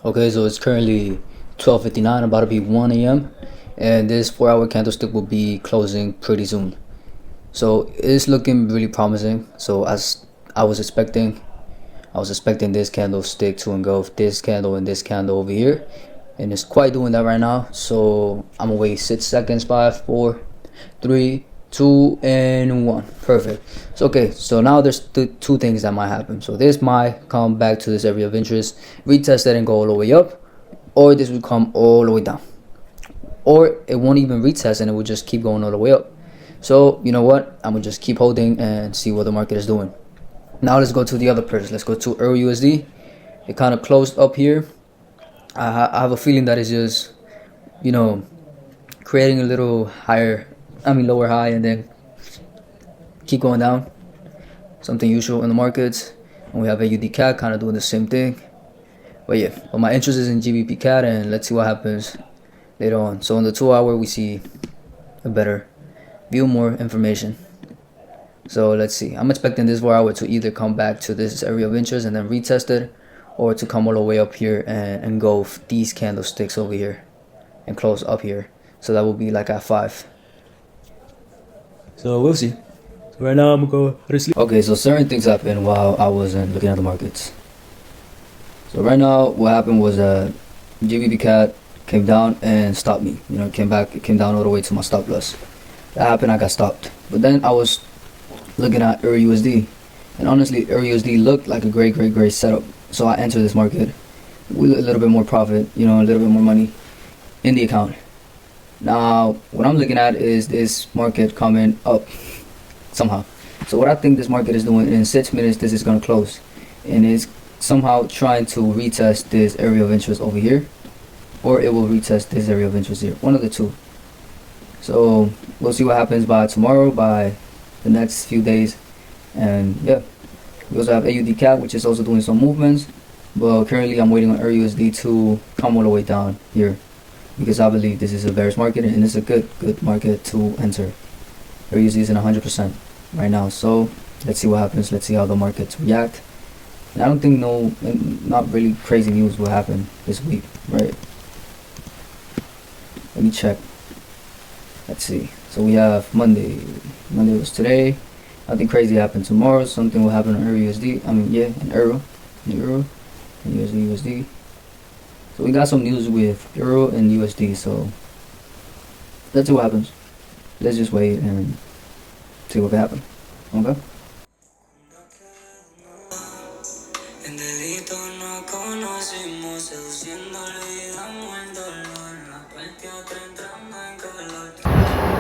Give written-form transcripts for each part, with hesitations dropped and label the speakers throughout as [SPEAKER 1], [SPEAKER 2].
[SPEAKER 1] Okay, so it's currently 12:59, about to be 1 a.m. and this 4-hour candlestick will be closing pretty soon. So it's looking really promising. So as I was expecting this candlestick to engulf this candle and this candle over here, and it's quite doing that right now. So I'm gonna wait 6 seconds. 5, 4, 3, 2, and 1. Perfect. So okay, so now there's two things that might happen. So this might come back to this area of interest, retest it and go all the way up, or this will come all the way down, or it won't even retest and it will just keep going all the way up. So you know what, I'm gonna just keep holding and see what the market is doing. Now let's go to the other pairs. Let's go to Euro USD. It kind of closed up here. I have a feeling that it's just, creating a little lower high and then keep going down. Something usual in the markets. And we have AUD CAD kind of doing the same thing. But my interest is in GBP CAD, and let's see what happens later on. So in the 2-hour, we see a better view, more information. So let's see. I'm expecting this 4-hour to either come back to this area of interest and then retest it, or to come all the way up here and engulf these candlesticks over here and close up here. So that will be like at 5. So we'll see. So right now I'm gonna go to sleep. Okay, so certain things happened while I wasn't looking at the markets. So right now what happened was GBP CAD came down and stopped me. It came down all the way to my stop loss. That happened, I got stopped. But then I was looking at Euro USD, and honestly Euro USD looked like a great setup. So I entered this market with a little bit more profit, a little bit more money in the account. Now what I'm looking at is this market coming up somehow. So what I think this market is doing, in 6 minutes this is going to close, and it's somehow trying to retest this area of interest over here, or it will retest this area of interest here, one of the two. So we'll see what happens by tomorrow, by the next few days. And we also have AUD CAD, which is also doing some movements, but currently I'm waiting on Euro USD to come all the way down here, because I believe this is a bearish market and it's a good market to enter. Euro USD is in 100% right now, so let's see what happens. Let's see how the markets react. And I don't think not really crazy news will happen this week, right? Let me check. Let's see. So we have Monday. Monday was today. Nothing crazy happened. Tomorrow something will happen on Euro USD. in Euro and USD. So we got some news with Euro and USD. So let's see what happens. Let's just wait and see what can happen. Okay.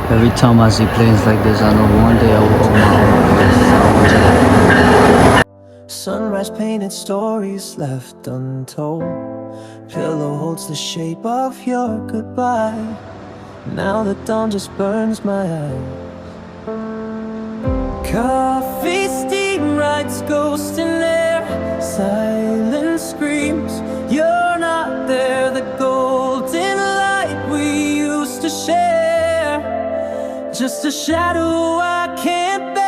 [SPEAKER 1] Every time I see planes like this, I know one day I will own my own.
[SPEAKER 2] Sunrise painted stories left untold. Pillow holds the shape of your goodbye. Now the dawn just burns my eyes. Coffee steam rides, ghost in air. Silence screams, you're not there. The golden light we used to share, just a shadow I can't bear.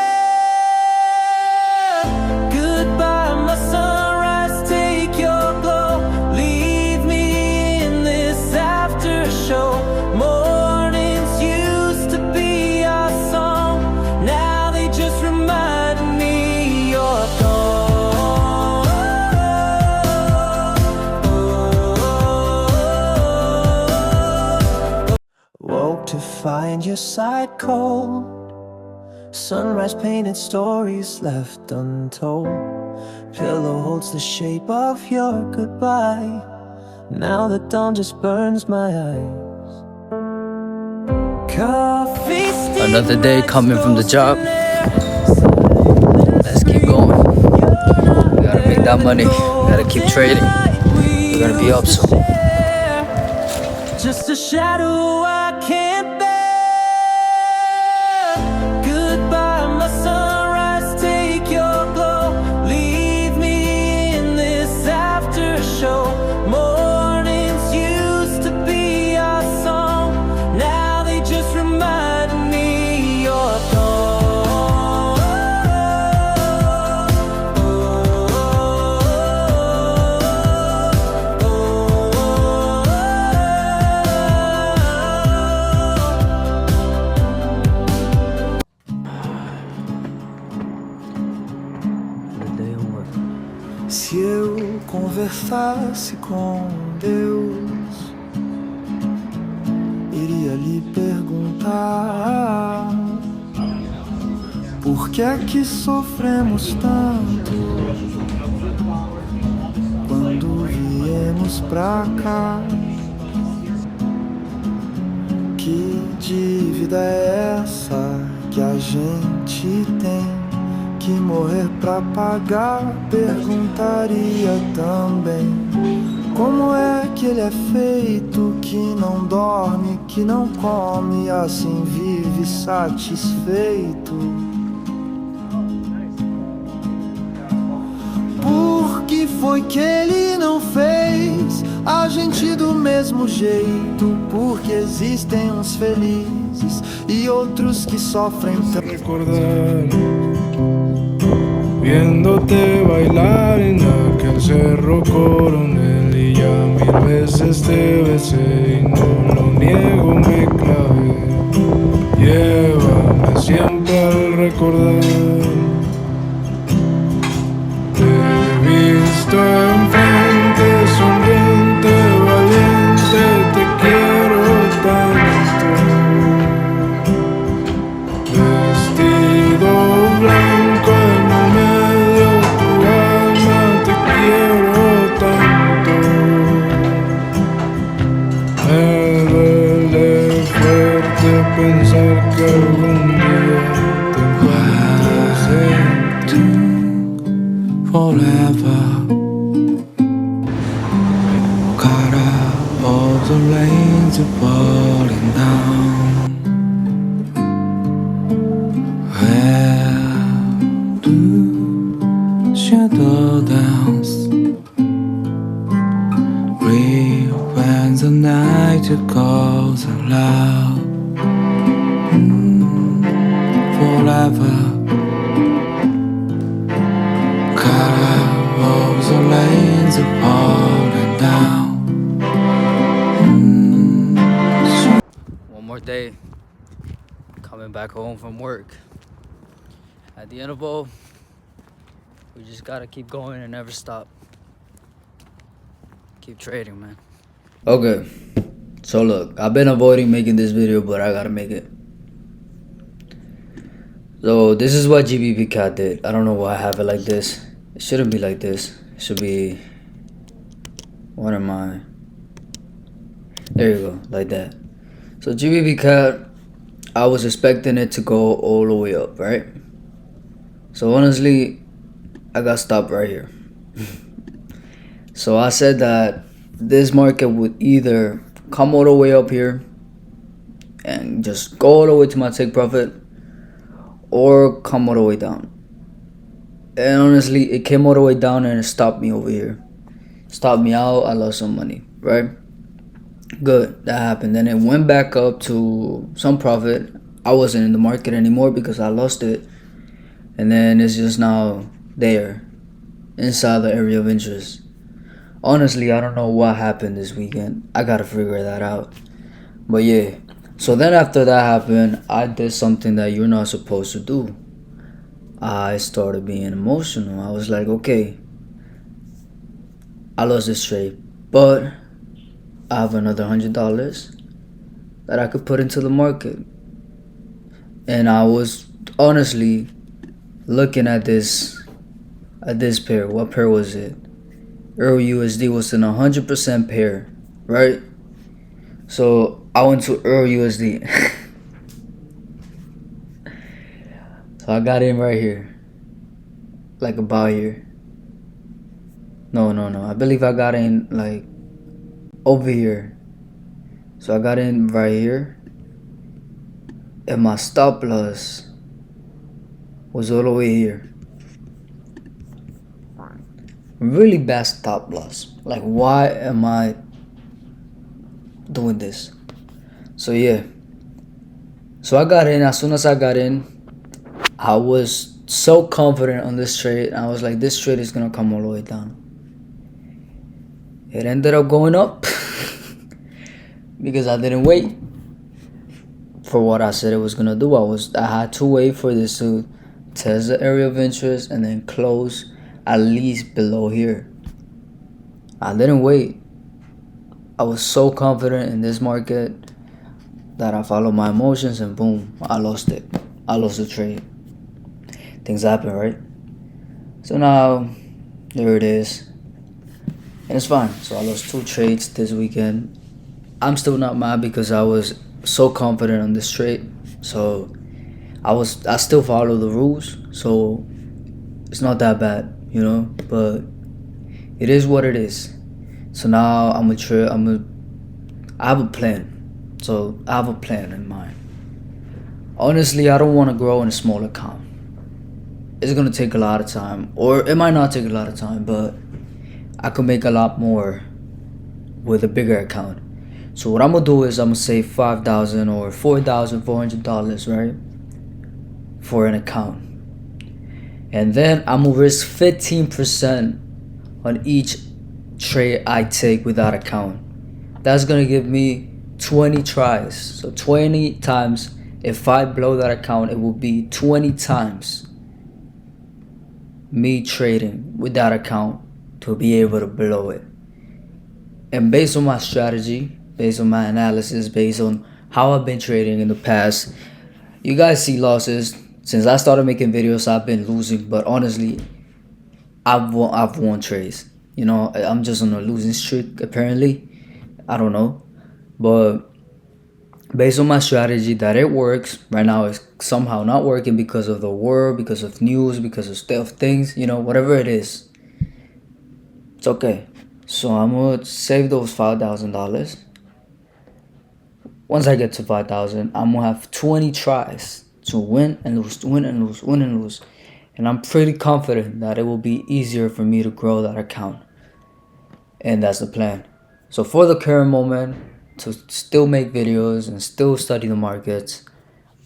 [SPEAKER 2] Goodbye, my sunrise, take your glow. Leave me in this after show. Mornings used to be our song, now they just remind me you're gone. Woke to find your side cold. Sunrise painted stories left untold. Pillow holds the shape of your goodbye. Now the dawn just burns my eyes. Coffee steam.
[SPEAKER 1] Another day coming from the job. Let's keep going. We gotta make that money. We gotta keep trading. We're gonna be up soon.
[SPEAKER 2] Just a shadow I can't bear. Goodbye, my sunrise, take your glow. Leave me in this after show. Mornings used to be our song, now they just remind me you're gone. Oh, oh, oh, oh.
[SPEAKER 3] falasse com Deus, iria lhe perguntar: por que é que sofremos tanto quando viemos pra cá? Que dívida é essa que a gente tem que morrer pra pagar? Perguntaria também como é que ele é feito, que não dorme, que não come, assim vive satisfeito. Por que foi que ele não fez a gente do mesmo jeito? Porque existem uns felizes e outros que sofrem tanto.
[SPEAKER 4] Recordar viéndote bailar en aquel cerro Coronel, y ya 1000 veces te besé y no lo niego, me clavé. Llévame siempre al recordar. Te he visto enfrente, sonriente, valiente, te quiero tanto. Vestido blanco en el medio, tu alma, te quiero tanto. Me duele fuerte pensar que algún día te encuentres en
[SPEAKER 3] Forever, cut out all the rains are falling down. Where do shadow dance? Real when the night goes loud. Forever. The lanes are falling down.
[SPEAKER 1] One more day, coming back home from work. At the end of all, we just gotta keep going and never stop. Keep trading, man. Okay, so look, I've been avoiding making this video, but I gotta make it. So this is what GBP Cat did. I don't know why I have it like this. It shouldn't be like this. It should be, what am I? There you go, like that. So GBP Cat, I was expecting it to go all the way up, right? So honestly, I got stopped right here. So I said that this market would either come all the way up here and just go all the way to my take profit, or come all the way down. And honestly, it came all the way down and it stopped me over here. Stopped me out, I lost some money, right? Good, that happened. Then it went back up to some profit. I wasn't in the market anymore because I lost it. And then it's just now there, inside the area of interest. Honestly, I don't know what happened this weekend. I gotta figure that out. But yeah, so then after that happened, I did something that you're not supposed to do. I started being emotional. I was like, okay, I lost this trade, but I have another $100 that I could put into the market. And I was honestly looking at this pair. What pair was it? Euro USD was in 100% pair, right? So I went to Euro USD. So I got in right here, like about here. No, I believe I got in like over here. So I got in right here, and my stop loss was all the way here. Really bad stop loss. Like, why am I doing this? So yeah, so I got in. As soon as I got in, I was so confident on this trade. I was like, this trade is gonna come all the way down. It ended up going up because I didn't wait for what I said it was gonna do. I had to wait for this to test the area of interest and then close at least below here. I didn't wait. I was so confident in this market that I followed my emotions and boom, I lost it. I lost the trade. Things happen, right? So now, there it is. And it's fine. So I lost 2 trades this weekend. I'm still not mad because I was so confident on this trade. So I still follow the rules. So it's not that bad, you know? But it is what it is. So now I have a plan. So I have a plan in mind. Honestly, I don't want to grow in a small account. It's gonna take a lot of time, or it might not take a lot of time, but I could make a lot more with a bigger account. So what I'm gonna do is I'm gonna save $5,000 or $4,400, right, for an account, and then I'm gonna risk 15% on each trade I take with that account. That's gonna give me 20 tries. So 20 times, if I blow that account, it will be 20 times me trading with that account to be able to blow it. And based on my strategy, based on my analysis, based on how I've been trading in the past, you guys see losses. Since I started making videos, I've been losing, but honestly, I've won trades. You know, I'm just on a losing streak apparently. I don't know, but based on my strategy that it works right now, it's somehow not working because of the world, because of news, because of stuff, things, you know, whatever it is, it's okay. So I'm gonna save those $5,000. Once I get to 5,000, I'm gonna have 20 tries to win and lose, win and lose, win and lose, and I'm pretty confident that it will be easier for me to grow that account. And that's the plan. So for the current moment, to still make videos and still study the markets,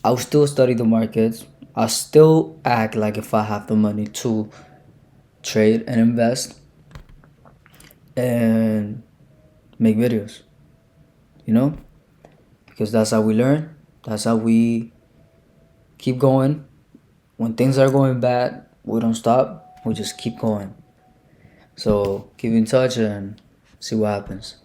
[SPEAKER 1] I'll still study the markets. I'll still act like if I have the money to trade and invest and make videos, you know, because that's how we learn. That's how we keep going. When things are going bad, we don't stop. We just keep going. So keep in touch and see what happens.